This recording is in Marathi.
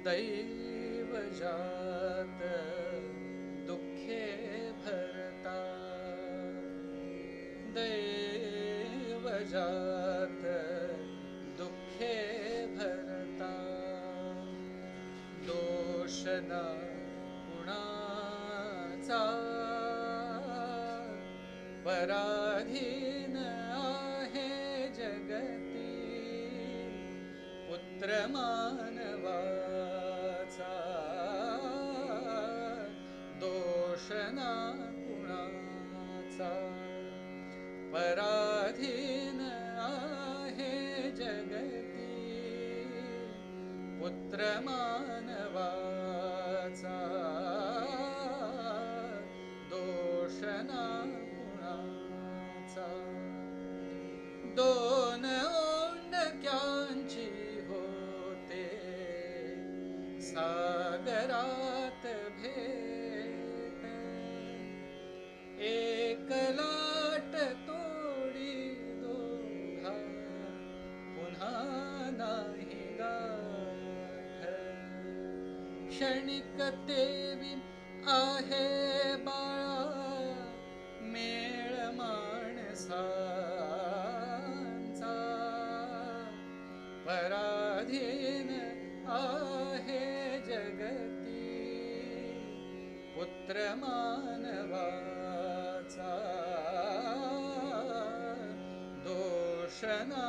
दैवजात दुःखे भरता, दैवजात दुःखे भरता, दोष ना कुणाचा, पराधीन आहे जगती, पुत्र मानवाचा, दोष ना कुणाचा, पराधीन आहे जगती, पुत्र मानवाचा, दोष ना कुणाचा. दोन ओंडक्यांची होते सागरात भेट, एक लाट तोडी दोघा पुन्हा नाही गाठ, क्षणिक तेवी आहे बाळा मेळ माणसांचा, पराधीन आहे जगती, पुत्र मानवाचा, दोष ना